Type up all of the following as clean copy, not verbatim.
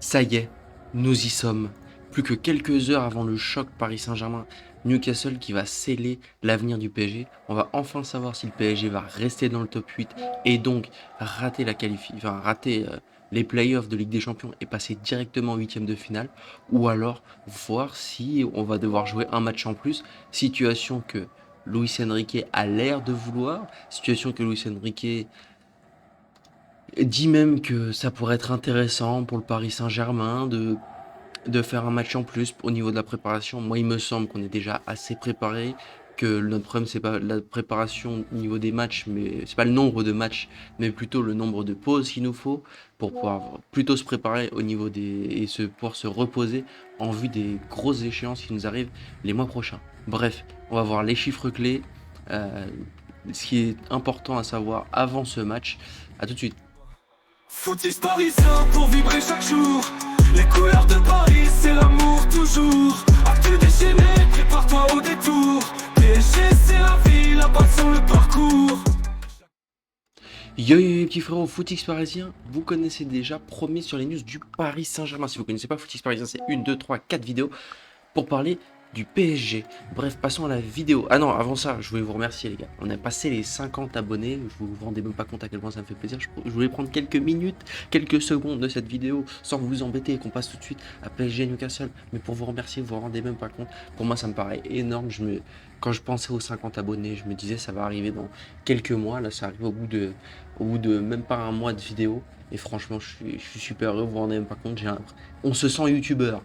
Ça y est, nous y sommes. Plus que quelques heures avant le choc Paris Saint-Germain-Newcastle qui va sceller l'avenir du PSG. On va enfin savoir si le PSG va rester dans le top 8 et donc rater les playoffs de Ligue des Champions et passer directement en huitième de finale, ou alors voir si on va devoir jouer un match en plus, situation que Luis Enrique a l'air de vouloir, situation que Luis Enrique dit même que ça pourrait être intéressant pour le Paris Saint-Germain de faire un match en plus au niveau de la préparation. Moi, il me semble qu'on est déjà assez préparé, que notre problème, c'est pas la préparation au niveau des matchs, mais c'est pas le nombre de matchs, mais plutôt le nombre de pauses qu'il nous faut pour pouvoir plutôt se préparer au niveau pouvoir se reposer en vue des grosses échéances qui nous arrivent les mois prochains. Bref, on va voir les chiffres clés, euh, ce qui est important à savoir avant ce match. À tout de suite. Footix parisien pour vibrer chaque jour. Les couleurs de Paris, c'est l'amour toujours. Actu déchaîné, prépare-toi au détour. PSG, c'est la vie, la passion, le parcours. Yo yo yo petit frérot, Footix Parisien, vous connaissez déjà, premier sur les news du Paris Saint-Germain. Si vous connaissez pas Footix Parisien, c'est 1, 2, 3, 4 vidéos pour parler du PSG. Bref, passons à la vidéo. Ah non, avant ça, je voulais vous remercier les gars. On a passé les 50 abonnés. Je vous rendais même pas compte à quel point ça me fait plaisir. Je voulais prendre quelques minutes, quelques secondes de cette vidéo sans vous embêter et qu'on passe tout de suite à PSG Newcastle. Mais pour vous remercier, vous vous rendez même pas compte. Pour moi, ça me paraît énorme. Quand je pensais aux 50 abonnés, je me disais ça va arriver dans quelques mois. Là, ça arrive au bout de même pas un mois de vidéo. Et franchement, je suis super heureux. Vous vous rendez même pas compte. On se sent youtubeur.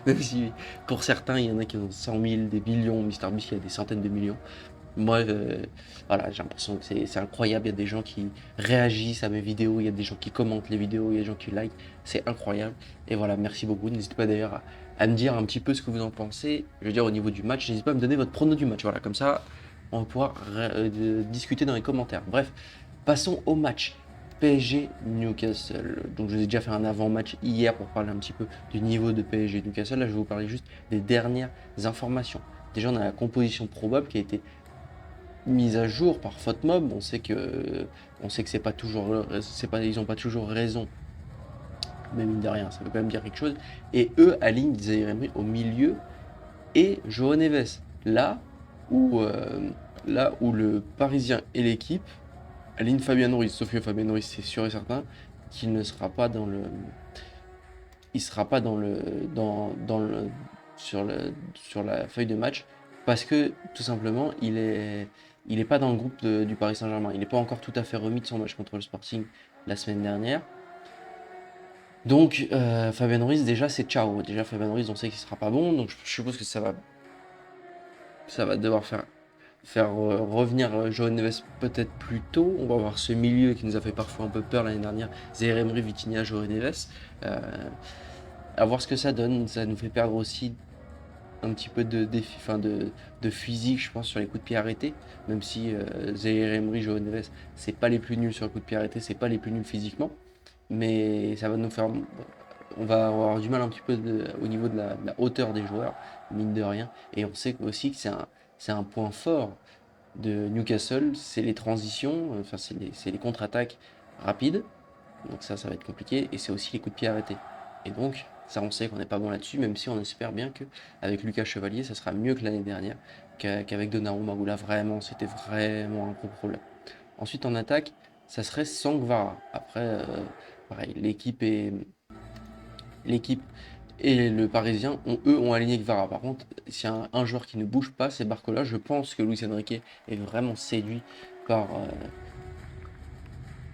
Même si pour certains, il y en a qui ont 100 000, des millions, MrBeast qui a des centaines de millions. Moi, voilà, j'ai l'impression que c'est incroyable. Il y a des gens qui réagissent à mes vidéos, il y a des gens qui commentent les vidéos, il y a des gens qui like. C'est incroyable. Et voilà, merci beaucoup. N'hésitez pas d'ailleurs à me dire un petit peu ce que vous en pensez. Je veux dire, au niveau du match, n'hésitez pas à me donner votre prono du match. Voilà, comme ça, on va pouvoir discuter dans les commentaires. Bref, passons au match. PSG Newcastle. Donc je vous ai déjà fait un avant-match hier pour parler un petit peu du niveau de PSG Newcastle. Là je vais vous parler juste des dernières informations. Déjà on a la composition probable qui a été mise à jour par FotMob. On sait que c'est pas toujours, ils ont pas toujours raison. Mais mine de rien, ça veut quand même dire quelque chose. Et eux alignent Zaïre Emery au milieu et João Neves. Où, euh, là où le Parisien et l'équipe aligne Fabien Ruiz, sauf que Fabien Ruiz, c'est sûr et certain qu'il ne sera pas dans le, il sera pas dans le, sur la feuille de match parce que tout simplement, il est pas dans le groupe du Paris Saint-Germain. Il n'est pas encore tout à fait remis de son match contre le Sporting la semaine dernière. Donc, Fabien Ruiz, déjà, c'est ciao. Déjà, Fabien Ruiz, on sait qu'il sera pas bon, donc je suppose que ça va devoir faire revenir João Neves peut-être plus tôt. On va voir ce milieu qui nous a fait parfois un peu peur l'année dernière. Zaïre Emery, Vitinha, João Neves. Euh, à voir ce que ça donne. Ça nous fait perdre aussi un petit peu de défi, de physique, je pense, sur les coups de pied arrêtés. Même si Zaïre Emery, João Neves, c'est pas les plus nuls sur les coups de pied arrêtés, c'est pas les plus nuls physiquement. Mais ça va nous faire. On va avoir du mal un petit peu au niveau de la hauteur des joueurs, mine de rien. Et on sait aussi que c'est un point fort de Newcastle, c'est les transitions, enfin c'est les contre-attaques rapides. Donc ça va être compliqué. Et c'est aussi les coups de pied arrêtés. Et donc, ça on sait qu'on n'est pas bon là-dessus, même si on espère bien qu'avec Lucas Chevalier, ça sera mieux que l'année dernière, qu'avec Donnarumma, où là vraiment, c'était vraiment un gros problème. Ensuite, en attaque, ça serait Sangvara. Après, pareil, l'équipe et le Parisien, ont aligné Kvara. Par contre, s'il y a un joueur qui ne bouge pas, c'est Barcola. Je pense que Luis Enrique est vraiment séduit par,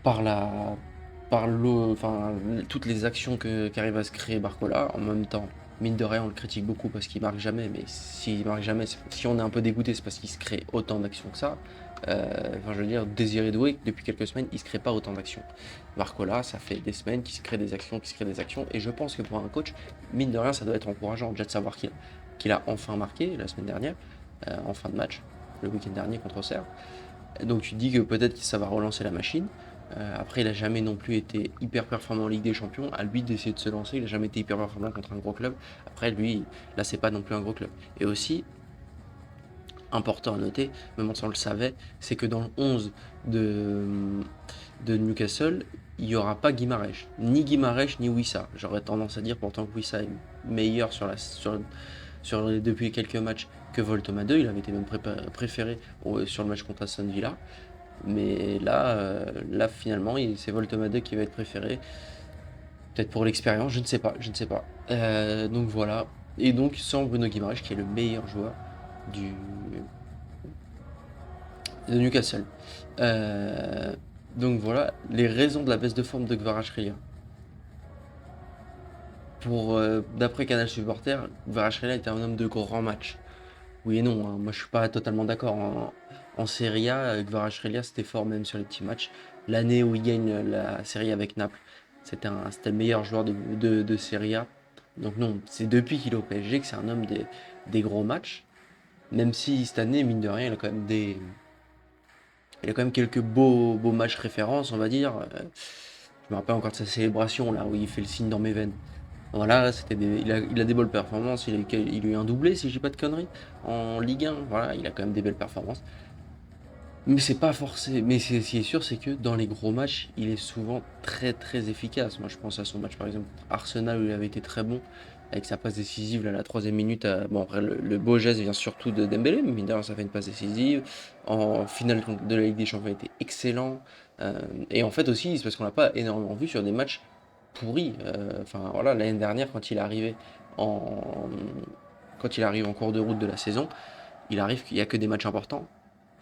par la, enfin, toutes les actions qu'arrive à se créer Barcola. En même temps, mine de rien, on le critique beaucoup parce qu'il marque jamais. Mais s'il marque jamais, si on est un peu dégoûté, c'est parce qu'il se crée autant d'actions que ça. Enfin, je veux dire, Désiré Doué, depuis quelques semaines, il ne se crée pas autant d'actions. Barcola, ça fait des semaines qu'il se crée des actions, et je pense que pour un coach, mine de rien, ça doit être encourageant déjà de savoir qu'il a enfin marqué la semaine dernière, en fin de match, le week-end dernier contre Auxerre. Donc tu te dis que peut-être que ça va relancer la machine. Après, il n'a jamais non plus été hyper performant en Ligue des Champions. À lui d'essayer de se lancer, il n'a jamais été hyper performant contre un gros club. Après, lui, là, c'est pas non plus un gros club. Et aussi, important à noter, même si on le savait, c'est que dans le 11 de, de Newcastle, il n'y aura pas Guimarães. Ni Guimarães, ni Wissa. J'aurais tendance à dire pourtant que Wissa est meilleur depuis quelques matchs que Voltoma 2. Il avait été même préféré sur le match contre Aston Villa. Mais là finalement, c'est Voltoma 2 qui va être préféré. Peut-être pour l'expérience, je ne sais pas. Donc voilà. Et donc sans Bruno Guimarães, qui est le meilleur joueur du, de Newcastle. Euh, donc voilà les raisons de la baisse de forme de Kvaratskhelia. D'après Canal Supporter, Kvaratskhelia était un homme de grands matchs. Oui et non, hein. Moi je suis pas totalement d'accord. En Serie A, Kvaratskhelia c'était fort même sur les petits matchs. L'année où il gagne la Serie avec Naples, c'était le meilleur joueur de Serie A. Donc non, c'est depuis qu'il est au PSG que c'est un homme des gros matchs. Même si cette année, mine de rien, il a quand même quelques beaux matchs références, on va dire. Je me rappelle encore de sa célébration là où il fait le signe dans mes veines. Voilà, il a des bonnes performances. Il a eu un doublé, si je dis pas de conneries, en Ligue 1. Voilà, il a quand même des belles performances. Mais c'est pas forcé. Mais ce qui est sûr, c'est que dans les gros matchs, il est souvent très très efficace. Moi, je pense à son match par exemple contre Arsenal où il avait été très bon avec sa passe décisive là, à la 3e minute. Bon, après, le beau geste vient surtout de Dembélé, mais mine de rien, ça fait une passe décisive. En finale de la Ligue des Champions, il était excellent. Et en fait aussi, c'est parce qu'on l'a pas énormément vu sur des matchs pourris. Enfin voilà, l'année dernière, en quand il arrive en cours de route de la saison, il arrive qu'il y a que des matchs importants.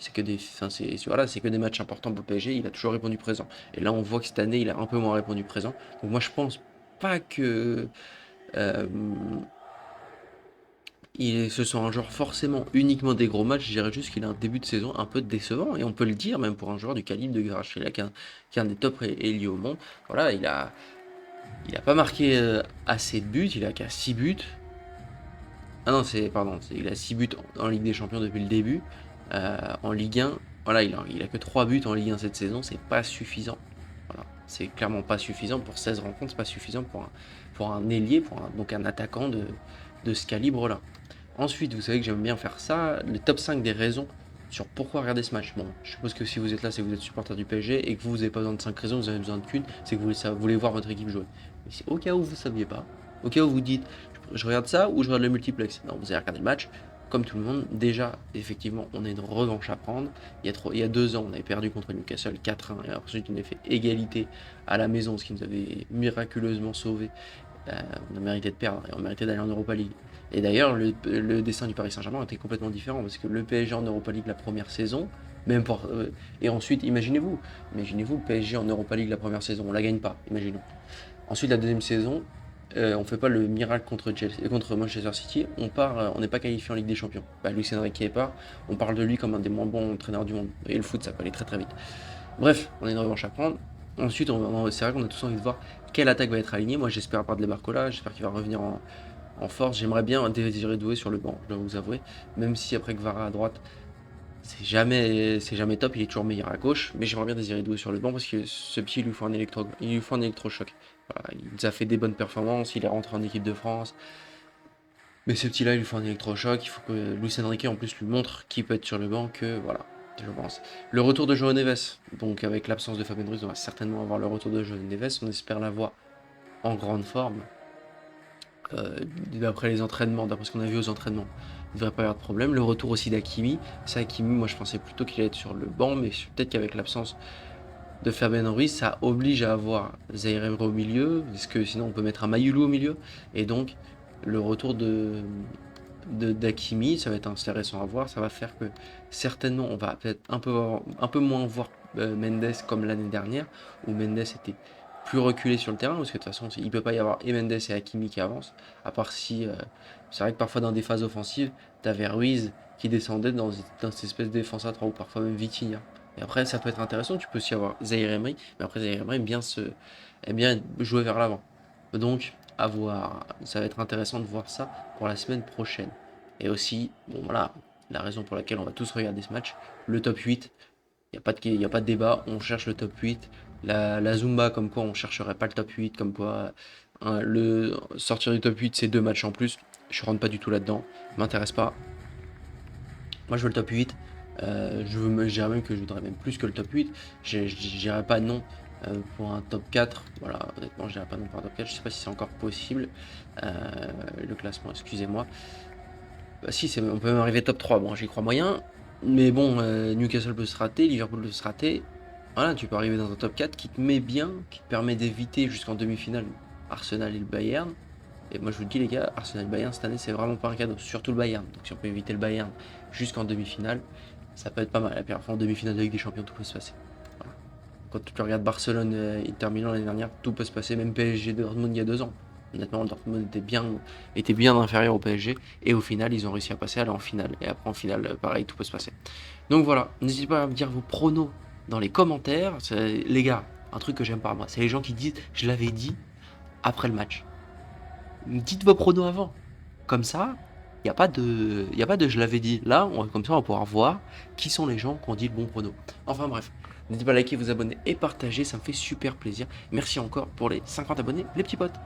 C'est que des matchs importants pour le PSG. Il a toujours répondu présent. Et là, on voit que cette année, il a un peu moins répondu présent. Donc moi, je pense pas que euh, ce soit un joueur forcément uniquement des gros matchs. Je dirais juste qu'il a un début de saison un peu décevant. Et on peut le dire, même pour un joueur du calibre de Kvaratskhelia, qui est un des top ailiers au monde. Voilà, il a pas marqué assez de buts. Il a qu'à 6 buts. Ah non, il a 6 buts en Ligue des Champions depuis le début. En Ligue 1, voilà, il a que 3 buts en Ligue 1 cette saison, c'est pas suffisant. Voilà, c'est clairement pas suffisant pour 16 rencontres, c'est pas suffisant pour un ailier, donc un attaquant de ce calibre-là. Ensuite, vous savez que j'aime bien faire ça, le top 5 des raisons sur pourquoi regarder ce match. Bon, je suppose que si vous êtes là, c'est que vous êtes supporter du PSG et que vous n'avez pas besoin de 5 raisons, vous avez besoin de qu'une, c'est que vous voulez voir votre équipe jouer. Mais si au cas où vous ne saviez pas, au cas où vous dites je regarde ça ou je regarde le multiplex, non, vous allez regarder le match. Comme tout le monde, déjà, effectivement, on a une revanche à prendre. Il y a 2 ans, on avait perdu contre Newcastle 4-1 et ensuite on a fait égalité à la maison, ce qui nous avait miraculeusement sauvés. On a mérité de perdre et on méritait d'aller en Europa League. Et d'ailleurs, le destin du Paris Saint-Germain était complètement différent parce que le PSG en Europa League la première saison, et ensuite, imaginez-vous le PSG en Europa League la première saison, on la gagne pas, imaginons. Ensuite, la deuxième saison, on fait pas le miracle contre Manchester City, on n'est pas qualifié en Ligue des Champions. Luis Enrique est pas, on parle de lui comme un des moins bons entraîneurs du monde. Et le foot, ça peut aller très très vite. Bref, on a une revanche à prendre. Ensuite, c'est vrai qu'on a tous envie de voir quelle attaque va être alignée. Moi, j'espère pas de Barcola, j'espère qu'il va revenir en force. J'aimerais bien Désiré Doué sur le banc, je dois vous avouer. Même si après Kvara à droite, c'est jamais top, il est toujours meilleur à gauche. Mais j'aimerais bien Désiré Doué sur le banc parce que ce petit, il lui faut un électrochoc. Voilà, il nous a fait des bonnes performances, il est rentré en équipe de France. Mais ce petit-là, il lui faut un électrochoc. Il faut que Luis Enrique en plus lui montre qu'il peut être sur le banc, que voilà, je pense. Le retour de João Neves, donc avec l'absence de Fabien Ruiz, on va certainement avoir le retour de João Neves. On espère l'avoir en grande forme. D'après les entraînements, d'après ce qu'on a vu aux entraînements, il ne devrait pas y avoir de problème. Le retour aussi d'Hakimi. C'est Hakimi, moi je pensais plutôt qu'il allait être sur le banc, mais peut-être qu'avec l'absence de Fabien Ruiz, ça oblige à avoir Zaïre Emery au milieu, parce que sinon on peut mettre un Mayulu au milieu. Et donc le retour d'Hakimi, ça va être intéressant à voir. Ça va faire que certainement on va peut-être un peu moins voir Mendes comme l'année dernière, où Mendes était plus reculé sur le terrain, parce que de toute façon il ne peut pas y avoir et Mendes et Hakimi qui avancent, à part si c'est vrai que parfois dans des phases offensives, t'avais Ruiz qui descendait dans cette espèce de défense à 3 ou parfois même Vitinha. Et après ça peut être intéressant, tu peux aussi avoir Zaïre Emery, mais après Zaïre Emery aime bien jouer vers l'avant. Donc à voir, ça va être intéressant de voir ça pour la semaine prochaine. Et aussi, bon voilà, la raison pour laquelle on va tous regarder ce match, le top 8, il n'y a pas de débat, on cherche le top 8. La Zumba, comme quoi on chercherait pas le top 8, comme quoi le sortir du top 8, c'est 2 matchs en plus. Je rentre pas du tout là-dedans, m'intéresse pas. Moi, je veux le top 8. Je dirais même que je voudrais même plus que le top 8. Je dirais pas non pour un top 4. Voilà, honnêtement, je dirais pas non pour un top 4. Je sais pas si c'est encore possible. Le classement, excusez-moi. Bah, si, on peut même arriver top 3. Bon, j'y crois moyen. Mais bon, Newcastle peut se rater, Liverpool peut se rater. Voilà, tu peux arriver dans un top 4 qui te met bien, qui te permet d'éviter jusqu'en demi-finale Arsenal et le Bayern. Et moi je vous le dis les gars, Arsenal et Bayern cette année c'est vraiment pas un cadeau, surtout le Bayern. Donc si on peut éviter le Bayern jusqu'en demi-finale, ça peut être pas mal. Et puis après en demi-finale de Ligue des Champions, tout peut se passer. Voilà. Quand tu regardes Barcelone et Inter Milan l'année dernière, tout peut se passer, même PSG Dortmund il y a 2 ans. Honnêtement, Dortmund était bien inférieur au PSG et au final ils ont réussi à passer, aller en finale. Et après en finale, pareil, tout peut se passer. Donc voilà, n'hésitez pas à me dire vos pronos dans les commentaires. Les gars, un truc que j'aime pas moi, c'est les gens qui disent je l'avais dit après le match. Dites vos pronos avant. Comme ça, il n'y a pas de je l'avais dit. Là, comme ça, on va pouvoir voir qui sont les gens qui ont dit le bon prono. Enfin bref, n'hésitez pas à liker, vous abonner et partager, ça me fait super plaisir. Merci encore pour les 50 abonnés, les petits potes.